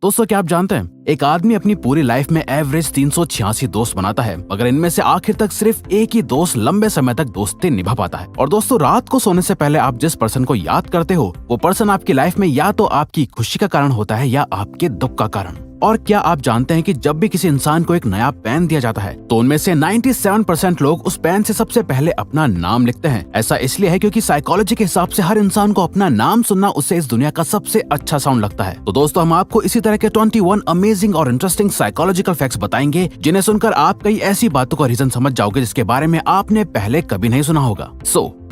दोस्तों, क्या आप जानते हैं एक आदमी अपनी पूरी लाइफ में एवरेज 386 दोस्त बनाता है, मगर इनमें से आखिर तक सिर्फ एक ही दोस्त लंबे समय तक दोस्ती निभा पाता है। और दोस्तों, रात को सोने से पहले आप जिस पर्सन को याद करते हो वो पर्सन आपकी लाइफ में या तो आपकी खुशी का कारण होता है या आपके दुख का कारण। और क्या आप जानते हैं कि जब भी किसी इंसान को एक नया पेन दिया जाता है तो उनमें से 97% लोग उस पेन से सबसे पहले अपना नाम लिखते हैं। ऐसा इसलिए है क्योंकि साइकोलॉजी के हिसाब से हर इंसान को अपना नाम सुनना उससे इस दुनिया का सबसे अच्छा साउंड लगता है। तो दोस्तों, हम आपको इसी तरह के 21 अमेजिंग और इंटरेस्टिंग साइकोलॉजिकल फैक्ट्स बताएंगे जिन्हें सुनकर आप कई ऐसी बातों का रीजन समझ जाओगे जिसके बारे में आपने पहले कभी नहीं सुना होगा।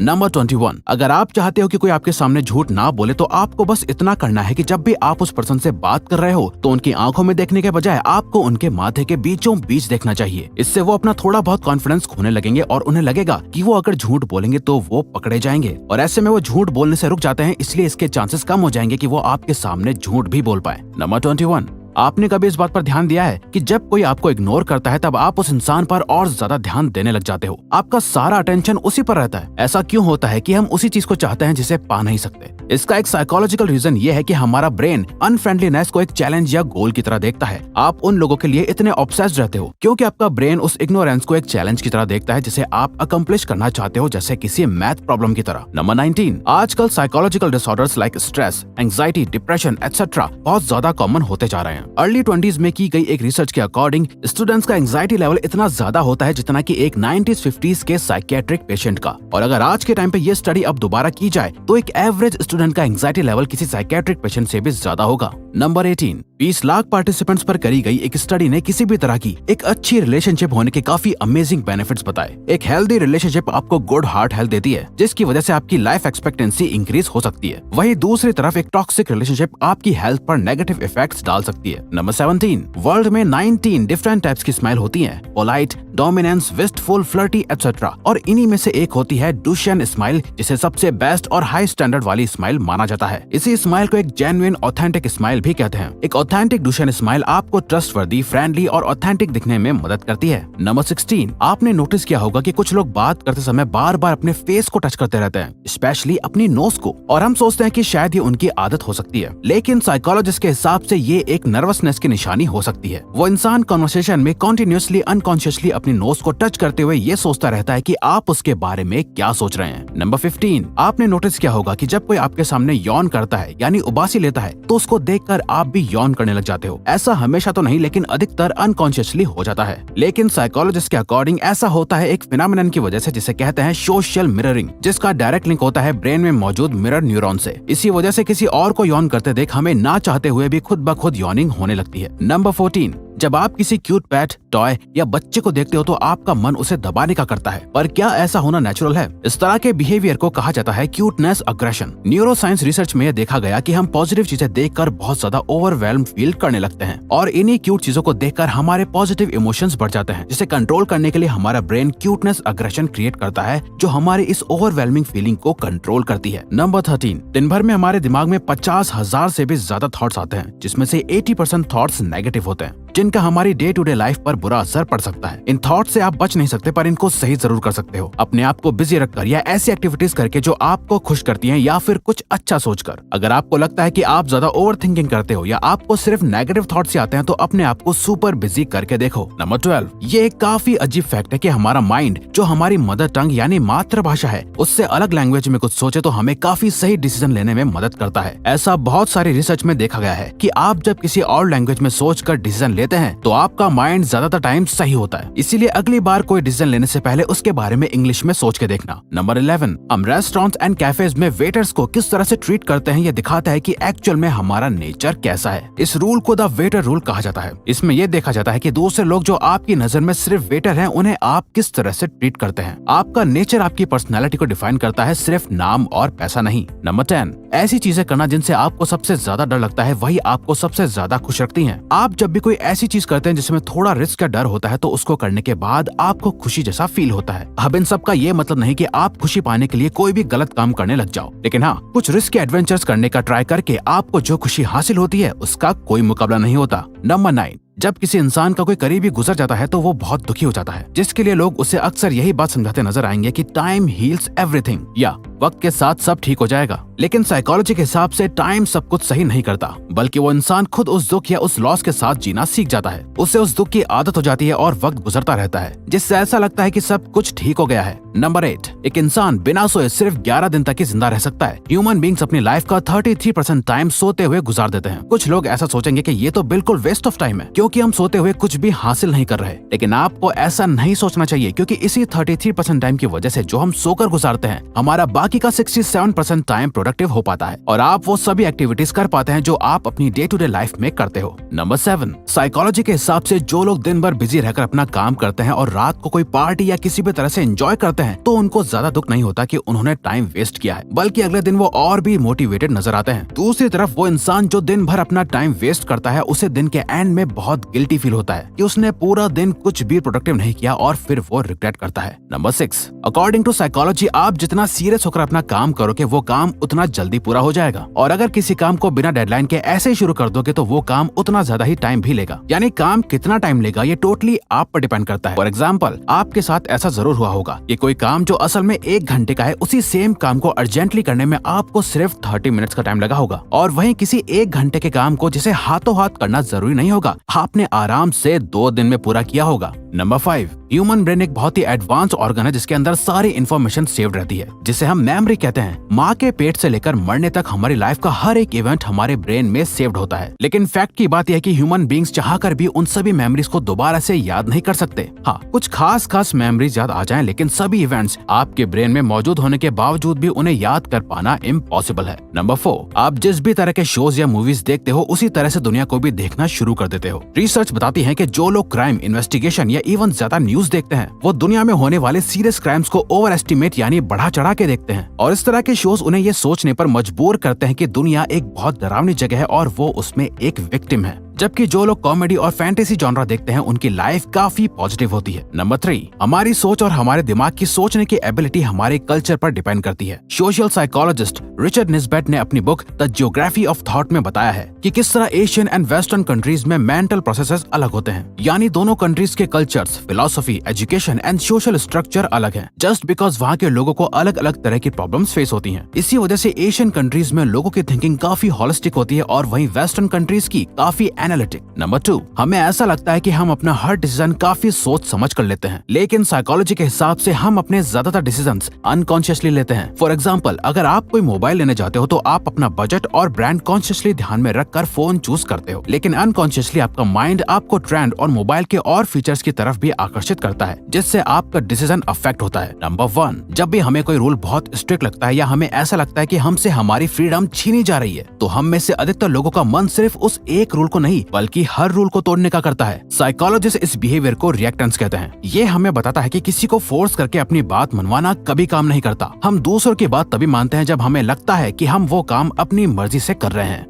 नंबर 21, अगर आप चाहते हो कि कोई आपके सामने झूठ ना बोले तो आपको बस इतना करना है कि जब भी आप उस पर्सन से बात कर रहे हो तो उनकी आंखों में देखने के बजाय आपको उनके माथे के बीचों बीच देखना चाहिए। इससे वो अपना थोड़ा बहुत कॉन्फिडेंस खोने लगेंगे और उन्हें लगेगा कि वो अगर झूठ बोलेंगे तो वो पकड़े जाएंगे, और ऐसे में वो झूठ बोलने से रुक जाते हैं। इसलिए इसके चांसेस कम हो जाएंगे कि वो आपके सामने झूठ भी बोल पाए। नंबर 21, आपने कभी इस बात पर ध्यान दिया है कि जब कोई आपको इग्नोर करता है तब आप उस इंसान पर और ज्यादा ध्यान देने लग जाते हो। आपका सारा अटेंशन उसी पर रहता है। ऐसा क्यों होता है कि हम उसी चीज को चाहते हैं जिसे पा नहीं सकते? इसका एक साइकोलॉजिकल रीजन ये है कि हमारा ब्रेन अनफ्रेंडलीनेस को एक चैलेंज या गोल की तरह देखता है। आप उन लोगों के लिए इतने ऑब्सेस्ड रहते हो क्योंकि आपका ब्रेन उस इग्नोरेंस को एक चैलेंज की तरह देखता है जिसे आप अकम्प्लिश करना चाहते हो, जैसे किसी मैथ प्रॉब्लम की तरह। नंबर 19, आजकल psychological disorders like stress, anxiety, depression etcetera बहुत ज्यादा कॉमन होते जा रहे हैं। अर्ली 20s में की गई एक रिसर्च के अकॉर्डिंग स्टूडेंट्स का एंजाइटी लेवल इतना ज्यादा होता है जितना कि एक 90s-50s के साइकियाट्रिक पेशेंट का। और अगर आज के टाइम पे ये स्टडी अब दोबारा की जाए तो एक एवरेज स्टूडेंट का एंजाइटी लेवल किसी साइकियाट्रिक पेशेंट से भी ज्यादा होगा। नंबर 18, 20 लाख पार्टिसिपेंट्स पर करी गई एक स्टडी ने किसी भी तरह की एक अच्छी रिलेशनशिप होने के काफी अमेजिंग बेनिफिट्स बताए। एक हेल्दी रिलेशनशिप आपको गुड हार्ट हेल्थ देती है जिसकी वजह से आपकी लाइफ एक्सपेक्टेंसी इंक्रीज हो सकती है। वहीं दूसरी तरफ एक टॉक्सिक रिलेशनशिप आपकी हेल्थ पर नेगेटिव इफेक्ट्स डाल सकती है। नंबर 17, वर्ल्ड में 19 डिफरेंट टाइप्स की स्माइल होती हैं। Polite, dominance, wistful, flirty etcetera. और इन्हीं में से एक होती है डुशेन स्माइल, जिसे सबसे बेस्ट और हाई स्टैंडर्ड वाली स्माइल माना जाता है। इसी स्माइल को एक जेन्युइन ऑथेंटिक स्माइल भी कहते हैं। एक ऑथेंटिक डुशेन स्माइल आपको ट्रस्टवर्दी, फ्रेंडली और ऑथेंटिक दिखने में मदद करती है। नंबर 16, आपने नोटिस किया होगा कि कुछ लोग बात करते समय बार बार अपने फेस को टच करते रहते हैं, स्पेशली अपनी नोज को, और हम सोचते हैं कि शायद ये उनकी आदत हो सकती है। लेकिन साइकोलॉजिस्ट के हिसाब से ये एक नर्वसनेस की निशानी हो सकती है। वो इंसान कन्वर्सेशन में कंटिन्यूअसली अनकॉन्शियसली अपनी नोज को टच करते हुए ये सोचता रहता है कि आप उसके बारे में क्या सोच रहे हैं। नंबर 15, आपने नोटिस किया होगा कि जब कोई आपके सामने यौन करता है यानी उबासी लेता है तो उसको देखकर आप भी यौन करने लग जाते हो। ऐसा हमेशा तो नहीं, लेकिन अधिकतर अनकॉन्शियसली हो जाता है। लेकिन साइकोलॉजिस्ट के अकॉर्डिंग ऐसा होता है एक फिनोमेनन की वजह से जिसे कहते हैं सोशल मिररिंग, जिसका डायरेक्ट लिंक होता है ब्रेन में मौजूद मिरर न्यूरॉन से। इसी वजह से किसी और को यौन करते देख हमें ना चाहते हुए भी खुद ब खुद यौनिंग होने लगती है। नंबर 14, जब आप किसी क्यूट पेट, टॉय या बच्चे को देखते हो तो आपका मन उसे दबाने का करता है। पर क्या ऐसा होना नेचुरल है? इस तरह के बिहेवियर को कहा जाता है क्यूटनेस अग्रेशन। न्यूरोसाइंस रिसर्च में देखा गया कि हम पॉजिटिव चीजें देखकर बहुत ज्यादा ओवरवेल्म फील करने लगते हैं, और इन्हीं क्यूट चीजों को देखकर हमारे पॉजिटिव इमोशंस बढ़ जाते हैं, जिसे कंट्रोल करने के लिए हमारा ब्रेन क्यूटनेस अग्रेशन क्रिएट करता है जो हमारी इस ओवरवेलमिंग फीलिंग को कंट्रोल करती है। नंबर 13, दिन भर में हमारे दिमाग में 50,000 से भी ज्यादा थॉट्स आते हैं, जिसमें से 80% थॉट्स नेगेटिव होते हैं, जिनका हमारी डे टू डे लाइफ पर बुरा असर पड़ सकता है। इन थॉट से आप बच नहीं सकते, पर इनको सही जरूर कर सकते हो, अपने आप को बिजी रखकर या ऐसी एक्टिविटीज करके जो आपको खुश करती हैं, या फिर कुछ अच्छा सोचकर। अगर आपको लगता है कि आप ज्यादा ओवर थिंकिंग करते हो या आपको सिर्फ नेगेटिव थॉट्स आते हैं तो अपने आप को सुपर बिजी करके देखो। नंबर 12, ये एक काफी अजीब फैक्ट है कि हमारा माइंड जो हमारी मदर टंग यानी मातृभाषा है उससे अलग लैंग्वेज में कुछ सोचे तो हमें काफी सही डिसीजन लेने में मदद करता है। ऐसा बहुत सारी रिसर्च में देखा गया है कि आप जब किसी और लैंग्वेज में सोचकर डिसीजन लेते हैं तो आपका माइंड ज्यादातर टाइम सही होता है। इसीलिए अगली बार कोई डिसीजन लेने से पहले उसके बारे में इंग्लिश में सोच के देखना। नंबर 11, हम रेस्टोरेंट्स एंड कैफेज में वेटर्स को किस तरह से ट्रीट करते हैं ये दिखाता है कि एक्चुअल में हमारा नेचर कैसा है। इस रूल को द वेटर रूल कहा जाता है। इसमें यह देखा जाता है कि दूसरे लोग जो आपकी नजर में सिर्फ वेटर हैं उन्हें आप किस तरह से ट्रीट करते हैं। आपका नेचर आपकी पर्सनैलिटी को डिफाइन करता है, सिर्फ नाम और पैसा नहीं। नंबर 10, ऐसी चीजें करना जिनसे आपको सबसे ज्यादा डर लगता है वही आपको सबसे ज्यादा खुश रखती हैं। आप जब भी कोई ऐसी चीज करते हैं जिसमें थोड़ा रिस्क का डर होता है तो उसको करने के बाद आपको खुशी जैसा फील होता है। अब इन सब का ये मतलब नहीं कि आप खुशी पाने के लिए कोई भी गलत काम करने लग जाओ, लेकिन हाँ, कुछ रिस्क के एडवेंचर्स करने का ट्राई करके आपको जो खुशी हासिल होती है उसका कोई मुकाबला नहीं होता। नंबर 9, जब किसी इंसान का कोई करीबी गुजर जाता है तो वो बहुत दुखी हो जाता है, जिसके लिए लोग उसे अक्सर यही बात समझाते नजर आएंगे कि टाइम हील्स एवरीथिंग, या वक्त के साथ सब ठीक हो जाएगा। लेकिन साइकोलॉजी के हिसाब से टाइम सब कुछ सही नहीं करता, बल्कि वो इंसान खुद उस दुख या उस लॉस के साथ जीना सीख जाता है। उसे उस दुख की आदत हो जाती है और वक्त गुजरता रहता है, जिससे ऐसा लगता है कि सब कुछ ठीक हो गया है। नंबर 8, एक इंसान बिना सोए सिर्फ 11 दिन तक ही जिंदा रह सकता है। ह्यूमन बींग्स अपनी लाइफ का 33% टाइम सोते हुए गुजार देते हैं। कुछ लोग ऐसा सोचेंगे कि ये तो बिल्कुल वेस्ट ऑफ टाइम है, क्योंकि हम सोते हुए कुछ भी हासिल नहीं कर रहे। लेकिन आपको ऐसा नहीं सोचना चाहिए, क्योंकि इसी 33% टाइम की वजह से जो हम सोकर गुजारते हैं, हमारा बाकी का 67% टाइम प्रोडक्टिव हो पाता है और आप वो सभी एक्टिविटीज कर पाते हैं जो आप अपनी डे टू डे लाइफ में करते हो। नंबर 7, साइकोलॉजी के हिसाब से जो लोग दिन भर बिजी रहकर अपना काम करते हैं और रात को कोई पार्टी या किसी भी तरह से एंजॉय करते हैं, तो उनको ज्यादा दुख नहीं होता कि उन्होंने टाइम वेस्ट किया है, बल्कि अगले दिन वो और भी मोटिवेटेड नजर आते हैं। दूसरी तरफ वो इंसान जो दिन भर अपना टाइम वेस्ट करता है, उसे दिन के एंड में बहुत गिल्टी फील होता है कि उसने पूरा दिन कुछ भी प्रोडक्टिव नहीं किया और फिर वो रिग्रेट करता है। नंबर 6, अकॉर्डिंग टू साइकोलॉजी, आप जितना सीरियस होकर अपना काम करोगे वो काम उतना जल्दी पूरा हो जाएगा, और अगर किसी काम को बिना डेडलाइन के ऐसे ही शुरू कर दोगे तो वो काम उतना ज्यादा ही टाइम भी लेगा। यानी काम कितना टाइम लेगा ये टोटली आप पर डिपेंड करता है। फॉर एग्जाम्पल, आपके साथ ऐसा जरूर हुआ होगा कि कोई काम जो असल में 1 घंटे का है, उसी सेम काम को अर्जेंटली करने में आपको सिर्फ 30 मिनट्स का टाइम लगा होगा, और वहीं किसी 1 घंटे के काम को जिसे हाथों हाथ करना जरूरी नहीं होगा, आपने आराम से 2 दिन में पूरा किया होगा। नंबर 5, ह्यूमन ब्रेन एक बहुत ही एडवांस ऑर्गन है जिसके अंदर सारी इन्फॉर्मेशन सेव्ड रहती है, जिसे हम मेमोरी कहते हैं। माँ के पेट से लेकर मरने तक हमारी लाइफ का हर एक इवेंट हमारे ब्रेन में सेव्ड होता है। लेकिन फैक्ट की बात यह है कि ह्यूमन बीइंग्स चाहकर भी उन सभी मेमोरीज को दोबारा से याद नहीं कर सकते। हाँ, कुछ खास मेमोरीज याद आ जाएं, लेकिन सभी इवेंट्स आपके ब्रेन में मौजूद होने के बावजूद भी उन्हें याद कर पाना इम्पॉसिबल है। नंबर 4, आप जिस भी तरह के शोज या मूवीज देखते हो, उसी तरह से दुनिया को भी देखना शुरू कर देते हो। रिसर्च बताती है कि जो लोग क्राइम, इन्वेस्टिगेशन या इवन ज्यादा न्यूज देखते हैं, वो दुनिया में होने वाले सीरियस क्राइम्स को ओवर एस्टिमेट यानी बढ़ा चढ़ा के देखते हैं, और इस तरह के शोज उन्हें ये सोचने पर मजबूर करते हैं कि दुनिया एक बहुत डरावनी जगह है और वो उसमें एक विक्टिम है। जबकि जो लोग कॉमेडी और फैंटेसी जॉनरा देखते हैं, उनकी लाइफ काफी पॉजिटिव होती है। नंबर 3, हमारी सोच और हमारे दिमाग की सोचने की एबिलिटी हमारे कल्चर पर डिपेंड करती है। सोशल साइकोलॉजिस्ट रिचर्ड निस्बेट ने अपनी book the geography of thought में बताया है कि किस तरह एशियन एंड वेस्टर्न कंट्रीज में मेंटल प्रोसेसेस अलग होते हैं, यानी दोनों कंट्रीज के cultures, philosophy, education and social structure अलग है, जस्ट बिकॉज वहाँ के लोगों को अलग अलग तरह की प्रॉब्लम्स फेस होती हैं। इसी वजह से एशियन कंट्रीज में लोगों की थिंकिंग काफी होलिस्टिक होती है और वहीं वेस्टर्न कंट्रीज की काफी एनालिटिक। नंबर 2, हमें ऐसा लगता है कि हम अपना हर डिसीजन काफी सोच समझ कर लेते हैं, लेकिन साइकोलॉजी के हिसाब से हम अपने ज्यादातर डिसीजंस अनकॉन्शियसली लेते हैं। फॉर एग्जांपल, अगर आप कोई मोबाइल लेने जाते हो तो आप अपना बजट और ब्रांड कॉन्शियसली ध्यान में रखकर फोन चूज करते हो, लेकिन अनकॉन्शियसली आपका माइंड आपको ट्रेंड और मोबाइल के और फीचर्स की तरफ भी आकर्षित करता है, जिससे आपका डिसीजन अफेक्ट होता है। नंबर 1, जब भी हमें कोई रूल बहुत स्ट्रिक्ट लगता है या हमें ऐसा लगता है कि हमसे हमारी फ्रीडम छीनी जा रही है, तो हम में से अधिकतर लोगों का मन सिर्फ उस एक रूल को नहीं बल्कि हर रूल को तोड़ने का करता है। साइकोलॉजिस्ट इस बिहेवियर को रिएक्टेंस कहते हैं। ये हमें बताता है कि किसी को फोर्स करके अपनी बात मनवाना कभी काम नहीं करता। हम दूसरों की बात तभी मानते हैं जब हमें लगता है कि हम वो काम अपनी मर्जी से कर रहे हैं।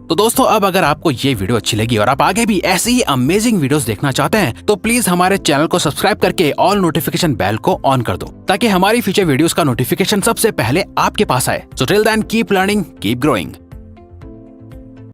तो दोस्तों, अब अगर आपको ये वीडियो अच्छी लगी और आप आगे भी ऐसी ही अमेजिंग वीडियोस देखना चाहते हैं, तो प्लीज हमारे चैनल को सब्सक्राइब करके ऑल नोटिफिकेशन बेल को ऑन कर दो, ताकि हमारी फ्यूचर वीडियोस का नोटिफिकेशन सबसे पहले आपके पास आए। So till then, keep learning, keep growing.